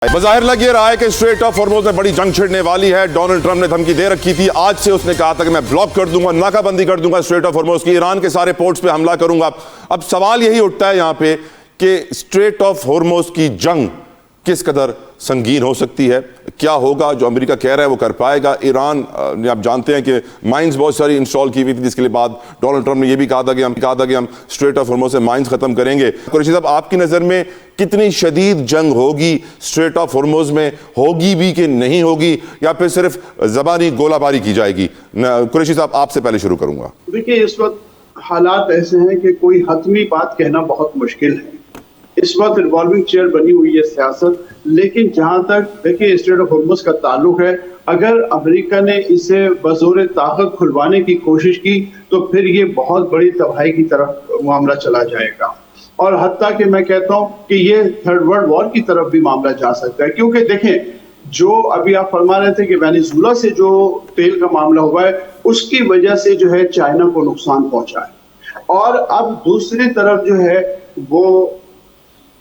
بظاہر لگ یہ رہا ہے کہ اسٹریٹ آف ہارموز میں بڑی جنگ چھڑنے والی ہے. ڈونلڈ ٹرمپ نے دھمکی دے رکھی تھی. آج سے اس نے کہا تھا کہ میں بلاک کر دوں گا, ناکہ بندی کر دوں گا اسٹریٹ آف ہارموز کی, ایران کے سارے پورٹس پہ حملہ کروں گا. اب سوال یہی اٹھتا ہے یہاں پہ کہ اسٹریٹ آف ہارموز کی جنگ کس قدر سنگین ہو سکتی ہے, کیا ہوگا. جو امریکہ کہہ رہا ہے وہ کر پائے گا. ایران آپ جانتے ہیں کہ مائنز بہت ساری انسٹال کی ہوئی تھی, جس کے بعد ڈونلڈ ٹرمپ نے یہ بھی کہا تھا کہ ہم اسٹریٹ آف ہارموز سے مائنز ختم کریں گے. قریشی صاحب, آپ کی نظر میں کتنی شدید جنگ ہوگی اسٹریٹ آف ہارموز میں, ہوگی بھی کہ نہیں ہوگی, یا پھر صرف زبانی گولہ باری کی جائے گی؟ قریشی صاحب آپ سے پہلے شروع کروں گا. دیکھیے, اس وقت حالات ایسے ہیں کہ کوئی حتمی بات کہنا بہت مشکل ہے. اس وقت ریوالونگ چیئر بنی ہوئی ہے سیاست, لیکن جہاں تک دیکھیے اسٹریٹ آف ہارموز کا تعلق ہے, اگر امریکہ نے اسے بزور طاقت کھلوانے کی کوشش کی تو پھر یہ بہت بڑی تباہی کی طرف معاملہ چلا جائے گا, اور حتیٰ کہ میں کہتا ہوں کہ یہ تھرڈ ورلڈ وار کی طرف بھی معاملہ جا سکتا ہے. کیونکہ دیکھیں, جو ابھی آپ فرما رہے تھے کہ وینیزویلا سے جو تیل کا معاملہ ہوا ہے, اس کی وجہ سے جو ہے چائنا کو نقصان پہنچا ہے, اور اب دوسری طرف جو ہے وہ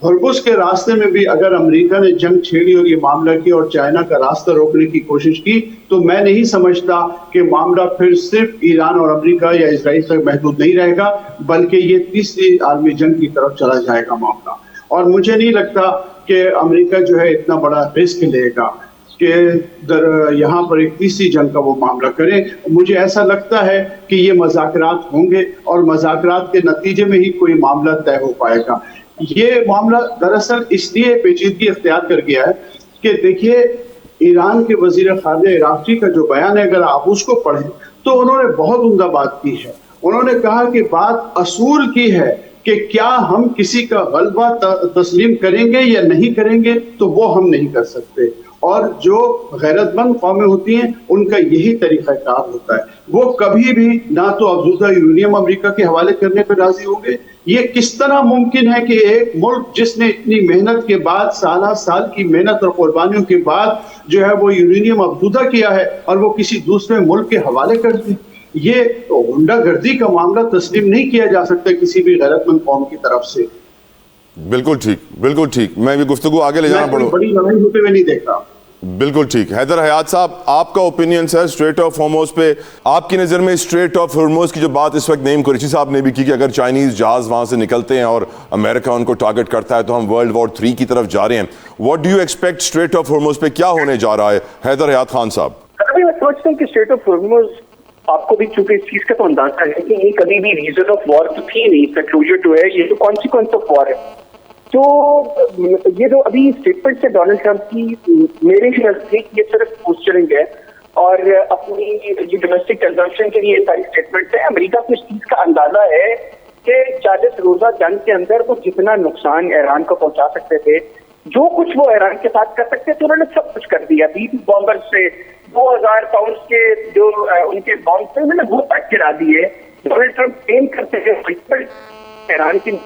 ہرمز کے راستے میں بھی اگر امریکہ نے جنگ چھیڑی اور یہ معاملہ کیا اور چائنا کا راستہ روکنے کی کوشش کی, تو میں نہیں سمجھتا کہ معاملہ پھر صرف ایران اور امریکہ یا اسرائیل تک محدود نہیں رہے گا, بلکہ یہ تیسری عالمی جنگ کی طرف چلا جائے گا معاملہ. اور مجھے نہیں لگتا کہ امریکہ جو ہے اتنا بڑا رسک لے گا کہ یہاں پر ایک تیسری جنگ کا وہ معاملہ کرے. مجھے ایسا لگتا ہے کہ یہ مذاکرات ہوں گے اور مذاکرات کے نتیجے میں ہی کوئی معاملہ طے ہو پائے گا. یہ معاملہ دراصل اس لیے پیچیدگی اختیار کر گیا ہے کہ دیکھیے, ایران کے وزیر خارجہ عراقچی کا جو بیان ہے, اگر آپ اس کو پڑھیں تو انہوں نے بہت عمدہ بات کی ہے. انہوں نے کہا کہ بات اصول کی ہے کہ کیا ہم کسی کا غلبہ تسلیم کریں گے یا نہیں کریں گے, تو وہ ہم نہیں کر سکتے. اور جو غیرت مند قومیں ہوتی ہیں ان کا یہی طریقہ کار ہوتا ہے, وہ کبھی بھی نہ تو افزودہ یورینیم امریکہ کے حوالے کرنے پہ راضی ہوں گے. یہ کس طرح ممکن ہے کہ ایک ملک جس نے اتنی محنت کے بعد, سالہ سال کی محنت اور قربانیوں کے بعد جو ہے وہ یورینیم افزودہ کیا ہے, اور وہ کسی دوسرے ملک کے حوالے کر دے؟ یہ غنڈہ گردی کا معاملہ تسلیم نہیں کیا جا سکتا کسی بھی غیرت مند قوم کی طرف سے. بالکل ٹھیک, بالکل ٹھیک. میں بھی گفتگو آگے لے جانا پڑوں, بڑی لڑائی ہوتے ہوئے نہیں دیکھتا. بالکل ٹھیک. حیدر حیات صاحب, آپ کا اوپینینس ہے اسٹریٹ آف ہارموز پہ. آپ کی نظر میں اسٹریٹ آف ہارموز کی جو بات اس وقت نیم قریشی صاحب نے بھی کی کہ اگر چائنیز جہاز وہاں سے نکلتے ہیں اور امریکہ ان کو ٹارگٹ کرتا ہے تو ہم ورلڈ وار 3 کی طرف جا رہے ہیں. What do you expect strait of Hormuz پہ کیا ہونے جا رہا ہے؟ حیدر حیات خان صاحب. میں سمجھتا ہوں کہ اسٹریٹ آف ہارموز, آپ کو بھی چونکہ اس چیز کا تو اندازہ ہے کہ یہ کبھی بھی ریزن آف وار تو تھی نہیں, اس کا کلوجر تو ہے, یہ تو کانسیکوینس آف وار ہے. تو یہ جو ابھی اسٹیٹمنٹ ہے ڈونلڈ ٹرمپ کی, میرے نزدیک یہ صرف پوسچرنگ ہے, اور اپنی جو ڈومیسٹک کنزمپشن کے لیے یہ ساری اسٹیٹمنٹ ہے. امریکہ کو اس چیز کا اندازہ ہے کہ 40 روزہ جنگ کے اندر وہ جتنا نقصان ایران کو پہنچا سکتے تھے, جو کچھ وہ ایران کے ساتھ کر سکتے تھے, انہوں نے سب کچھ کر دیا. 20 بامبر سے 2000 پاؤنڈ کے جو ان کے بامب تھے, انہوں نے وہ تک گرا دیے. ڈونلڈ ٹرمپ ایم کرتے ہیں ایران کی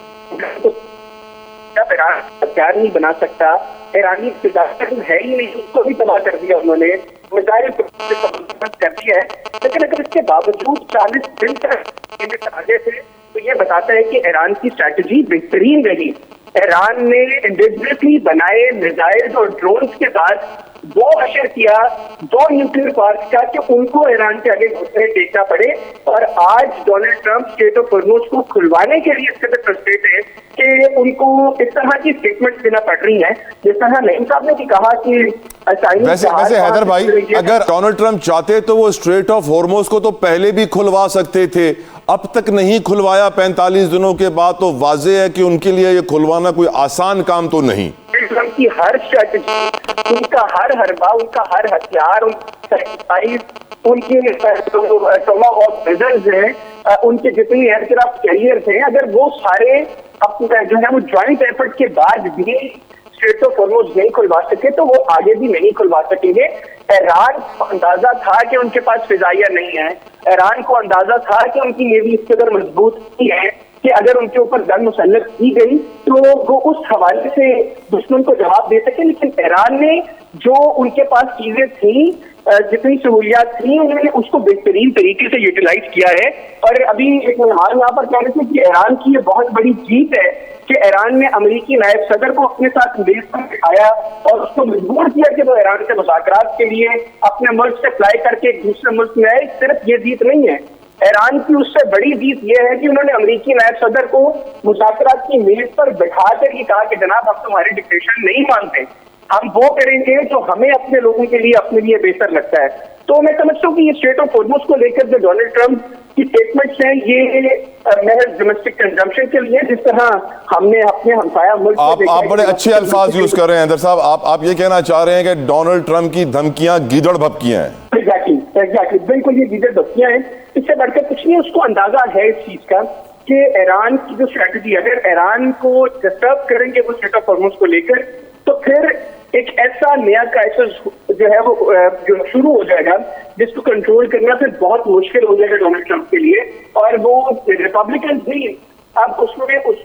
ایران ہتھیار نہیں بنا سکتا, ایرانی اقتدار ہے ہی نہیں, اس کو بھی تباہ کر دیا انہوں نے, میزائل کر دیا ہے. لیکن اگر اس کے باوجود 40 دن تک آگے تھے, تو یہ بتاتا ہے کہ ایران کی اسٹریٹجی بہترین رہی. ایران نے انڈیجنسلی بنائے میزائل اور ڈرونز کے ساتھ 2 اشر کیا 2 نیوکلیئر پارکس کا کہ ان کو ایران کے آگے گھٹنے ٹیکنا پڑے. اور آج ڈونلڈ ٹرمپ اسٹریٹ آف ہارموز کو کھلوانے کے لیے اس قدر فرسٹریٹ ہے کہ ان کو اس طرح کی اسٹیٹمنٹ دینا پڑ رہی ہیں. جس طرح نعیم صاحب نے بھی کہا کہ ویسے حیدر بھائی, اگر ڈونلڈ ٹرمپ چاہتے تو وہ اسٹریٹ آف ہارموز کو تو پہلے بھی کھلوا سکتے تھے, اب تک نہیں کھلوایا 45 دنوں کے بعد, تو واضح ہے کہ ان کے لیے یہ کھلوانا کوئی آسان کام تو نہیں. ٹرمپ کی ہر اسٹریٹجی, ان کا ہر حربہ, ان کا ہر ہتھیار, ان کے ٹوماہاک میزائلز ہیں, ان کے جتنے ایئر کرافٹ کیریئرز ہیں, اگر وہ سارے جو ہے وہ جوائنٹ ایفرٹ کے بعد بھی اسٹریٹ آف ہارموز نہیں کھلوا سکے, تو وہ آگے بھی نہیں کھلوا سکیں گے. ایران کو اندازہ تھا کہ ان کے پاس فضائیہ نہیں ہے, ایران کو اندازہ تھا کہ ان کی نیوی اس قدر مضبوط نہیں ہے کہ اگر ان کے اوپر جنگ مسلط کی گئی تو وہ اس حوالے سے دشمن کو جواب دے سکے. لیکن ایران نے جو ان کے پاس چیزیں تھیں, جتنی سہولیات تھیں, انہوں نے اس کو بہترین طریقے سے یوٹیلائز کیا ہے. اور ابھی ایک مہمان یہاں پر کہہ رہے تھے کہ ایران کی یہ بہت بڑی جیت ہے کہ ایران نے امریکی نائب صدر کو اپنے ساتھ میز پر بٹھایا اور اس کو مجبور کیا کہ وہ ایران سے مذاکرات کے لیے اپنے ملک سے فلائی کر کے ایک دوسرے ملک میں آئے. صرف یہ جیت نہیں ہے، ایران کی اس سے بڑی جیت یہ ہے کہ انہوں نے امریکی نائب صدر کو مذاکرات کی میز پر بٹھا کر یہ کہا کہ جناب ہم تمہاری ڈکٹیشن نہیں مانتے، ہم وہ کریں گے جو ہمیں اپنے لوگوں کے لیے اپنے لیے بہتر لگتا ہے. تو میں سمجھتا ہوں کہ یہ اسٹریٹ آف ہارمز کو لے کر جو ڈونلڈ ٹرمپ کی اسٹیٹمنٹس ہیں یہ محض ڈومیسٹک کنزمپشن کے لیے، جس طرح ہم نے اپنے ہمسایہ ملک آپ بڑے اچھے الفاظ یوز کر رہے ہیں اندر صاحب. آپ یہ کہنا چاہ رہے ہیں کہ ڈونلڈ ٹرمپ کی دھمکیاں گیدڑ بھپکیاں ہیں. ایگزیکٹلی بالکل یہ گیدڑ بھپکیاں ہیں. اس سے بڑھ کر کچھ نہیں. اس کو اندازہ ہے اس چیز کا کہ ایران کی جو اسٹریٹجی، اگر ایران کو ڈسٹرب کریں گے وہ اسٹریٹ آف ہارمز کو لے کر، تو پھر ایک ایسا نیا کرائسس جو ہے وہ جو شروع ہو جائے گا جس کو کنٹرول کرنا پھر بہت مشکل ہو جائے گا ڈونلڈ ٹرمپ کے لیے. اور وہ ریپبلکن بھی اب اس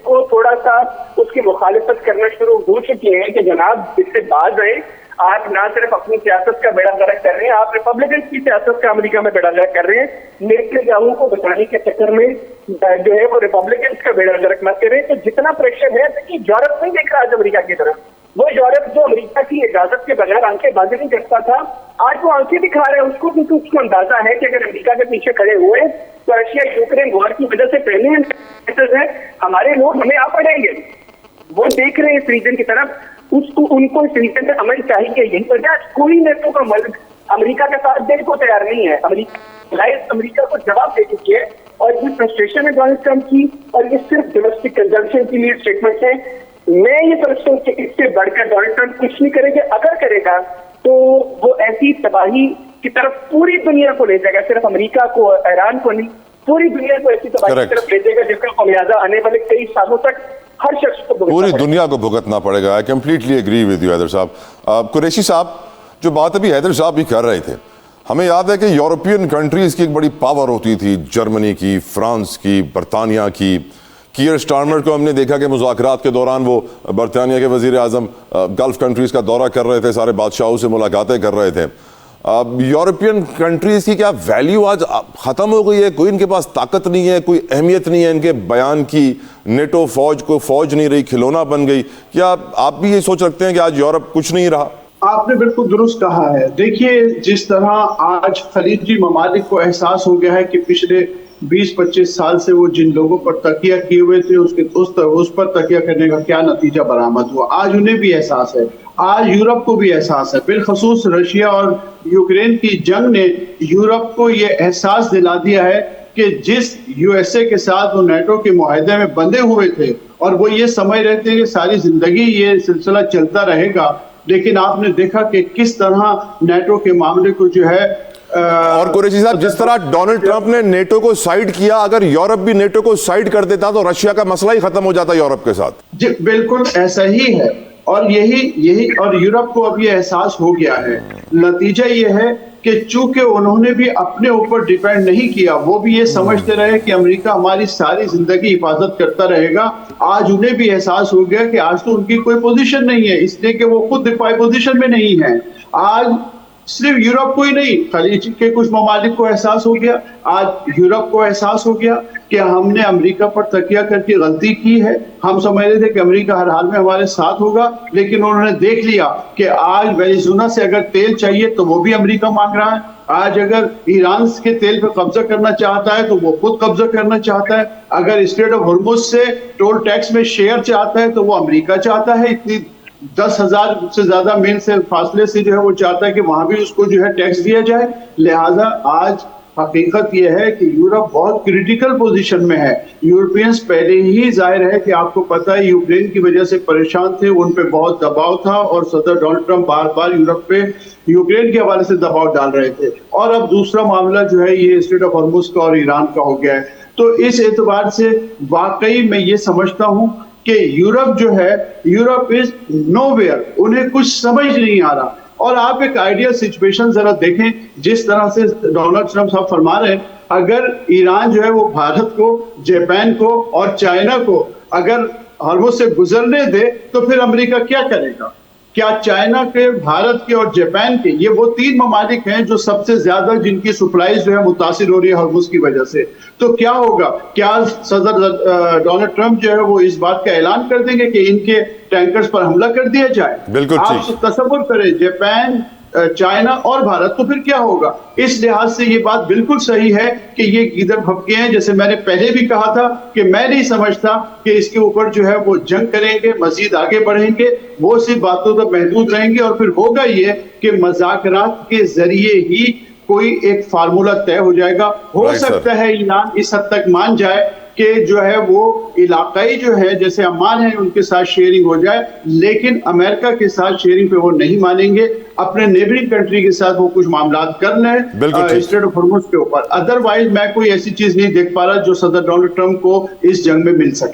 کو تھوڑا سا اس کی مخالفت کرنا شروع ہو چکی ہیں کہ جناب اس سے باز آئے. آپ نہ صرف اپنی سیاست کا بیڑا غرق کر رہے ہیں، آپ ریپبلکن کی سیاست کا امریکہ میں بیڑا غرق کر رہے ہیں. نیٹے جاؤں کو بچانے کے چکر میں جو ہے وہ ریپبلکنس کا بیڑا غرق مت کریں. تو جتنا پریشر ہے کہ یورپ نہیں دیکھ رہا آج امریکہ کی طرف. وہ یورپ جو امریکہ کی اجازت کے بغیر آنکھیں بازی نہیں کرتا تھا، آج وہ آنکھیں دکھا رہے ہیں اس کو، کیونکہ اس کو اندازہ ہے کہ اگر امریکہ کے پیچھے کھڑے ہوئے تو رشیا یوکرین وار کی وجہ سے پہلے ہیں ہمارے لوگ ہمیں آ پڑیں گے. وہ دیکھ رہے ہیں اس ریجن کی طرف، ان کو اس ریجن میں امن چاہیے. یہی وجہ کوئی نیٹو کا ملک امریکہ کا ساتھ دینے کو تیار نہیں ہے. امریکہ کو جواب دے چکی ہے. اور یہ فرسٹریشن ہے ڈونلڈ ٹرمپ کی، اور یہ صرف ڈومیسٹک کنزمپشن کے لیے اسٹیٹمنٹ ہے. میں یہ سمجھتا ہوں کہ اس سے بڑھ کر ڈونلڈ ٹرمپ کچھ نہیں کرے گا. اگر کرے گا تو وہ ایسی تباہی کی طرف پوری دنیا کو لے جائے گا، صرف امریکہ کو ایران کو نہیں، پوری دنیا کو ایسی تباہی کی طرف لے جائے گا جس کا خمیازہ آنے والے کئی سالوں تک ہر شخص کو پوری دنیا کو بھگتنا پڑے گا. I completely agree with you Haider صاحب. قریشی صاحب، جو بات ابھی حیدر صاحب بھی کر رہے تھے، ہمیں یاد ہے کہ یورپین کنٹریز کی ایک بڑی پاور ہوتی تھی، جرمنی کی، فرانس کی، برطانیہ کی. کیئر سٹارمر کو ہم نے دیکھا کہ مذاکرات کے دوران وہ برطانیہ کے وزیر اعظم گلف کنٹریز کا دورہ کر رہے تھے، سارے بادشاہوں سے ملاقاتیں کر رہے تھے. یورپین کنٹریز کی کیا ویلیو آج ختم ہو گئی ہے؟ کوئی ان کے پاس طاقت نہیں ہے، کوئی اہمیت نہیں ہے ان کے بیان کی. نیٹو فوج کو فوج نہیں رہی، کھلونا بن گئی. کیا آپ بھی یہ سوچ رکھتے ہیں کہ آج یورپ کچھ نہیں رہا؟ آپ نے بالکل درست کہا ہے. دیکھیے جس طرح آج خلیجی ممالک کو احساس ہو گیا ہے کہ پچھلے 20-25 سال سے وہ جن لوگوں پر تکیہ کیے ہوئے تھے اس پر تکیہ کرنے کا کیا نتیجہ برآمد ہوا، آج انہیں بھی احساس ہے. آج یورپ کو بھی احساس ہے. بالخصوص رشیا اور یوکرین کی جنگ نے یورپ کو یہ احساس دلا دیا ہے کہ جس یو ایس اے کے ساتھ وہ نیٹو کے معاہدے میں بندھے ہوئے تھے اور وہ یہ سمجھ رہے تھے کہ ساری زندگی یہ سلسلہ چلتا رہے گا، لیکن آپ نے دیکھا کہ کس طرح نیٹو کے معاملے کو جو ہے. اور قریشی صاحب، جس طرح ڈونلڈ ٹرمپ نے نیٹو کو سائیڈ کیا، اگر یورپ بھی نیٹو کو سائیڈ کر دیتا تو رشیا کا مسئلہ ہی ختم ہو جاتا یورپ کے ساتھ. جی بالکل ایسا ہی ہے. اور یہی اور یورپ کو اب یہ احساس ہو گیا ہے. نتیجہ یہ ہے کہ چونکہ انہوں نے بھی اپنے اوپر ڈیپینڈ نہیں کیا، وہ بھی یہ سمجھتے رہے کہ امریکہ ہماری ساری زندگی حفاظت کرتا رہے گا. آج انہیں بھی احساس ہو گیا کہ آج تو ان کی کوئی پوزیشن نہیں ہے، اس لیے کہ وہ خود دفاعی پوزیشن میں نہیں ہے. آج صرف یورپ کو ہی نہیں، خلیج کے کچھ ممالک کو احساس ہو گیا، آج یورپ کو احساس ہو گیا کہ ہم نے امریکہ پر تکیہ کر کے غلطی کی ہے. ہم سمجھ رہے تھے کہ امریکہ ہر حال میں ہمارے ساتھ ہوگا، لیکن انہوں نے دیکھ لیا کہ آج وینزویلا سے اگر تیل چاہیے تو وہ بھی امریکہ مانگ رہا ہے. آج اگر ایران کے تیل پہ قبضہ کرنا چاہتا ہے تو وہ خود قبضہ کرنا چاہتا ہے. اگر اسٹریٹ آف ہرمز سے ٹول ٹیکس میں شیئر چاہتا ہے تو وہ امریکہ چاہتا ہے. اتنی 10,000 سے زیادہ میل سے فاصلے سے جو ہے وہ چاہتا ہے کہ وہاں بھی اس کو جو ہے ٹیکس دیا جائے. لہٰذا آج حقیقت یہ ہے کہ یورپ بہت کریٹیکل پوزیشن میں ہے. یورپینز پہلے ہی ظاہر ہے کہ آپ کو پتہ ہے یوکرین کی وجہ سے پریشان تھے، ان پہ بہت دباؤ تھا اور صدر ڈونلڈ ٹرمپ بار بار یورپ پہ یوکرین کے حوالے سے دباؤ ڈال رہے تھے. اور اب دوسرا معاملہ جو ہے یہ اسٹریٹ آف ہرمز کا اور ایران کا ہو گیا ہے. تو اس اعتبار سے واقعی میں یہ سمجھتا ہوں کہ یورپ جو ہے، یورپ از نو ویئر، انہیں کچھ سمجھ نہیں آ رہا. اور آپ ایک آئیڈیل سچویشن ذرا دیکھیں جس طرح سے ڈونلڈ ٹرمپ صاحب فرما رہے ہیں. اگر ایران جو ہے وہ بھارت کو، جاپان کو اور چائنا کو اگر ہرمز سے گزرنے دے تو پھر امریکہ کیا کرے گا؟ کیا چائنا کے، بھارت کے اور جاپان کے، یہ وہ 3 ممالک ہیں جو سب سے زیادہ جن کی سپلائیز جو ہے متاثر ہو رہی ہے ہرمز کی وجہ سے؟ تو کیا ہوگا؟ کیا صدر ڈونلڈ ٹرمپ جو ہے وہ اس بات کا اعلان کر دیں گے کہ ان کے ٹینکرز پر حملہ کر دیا جائے؟ بالکل آپ تصور کریں، جاپان، چائنا اور بھارت، تو پھر کیا ہوگا؟ اس لحاظ سے یہ بات بالکل صحیح ہے کہ یہ گیدڑ بھپکے ہیں، جیسے میں نے پہلے بھی کہا تھا کہ میں نہیں سمجھتا کہ اس کے اوپر جو ہے وہ جنگ کریں گے، مزید آگے بڑھیں گے، وہ صرف باتوں تک محدود رہیں گے، اور پھر ہوگا یہ کہ مذاکرات کے ذریعے ہی کوئی ایک فارمولہ طے ہو جائے گا۔ ہو سکتا ہے ایران اس حد تک مان جائے کہ جو ہے وہ علاقائی جو ہے جیسے عمان ہے ان کے ساتھ شیئرنگ ہو جائے، لیکن امریکہ کے ساتھ شیئرنگ پہ وہ نہیں مانیں گے۔ اپنے نیبرنگ کنٹری کے ساتھ وہ کچھ معاملات کر لیں اسٹریٹ آف ہرمز کے اوپر، ادروائز میں کوئی ایسی چیز نہیں دیکھ پا رہا جو صدر ڈونلڈ ٹرمپ کو اس جنگ میں مل سکے۔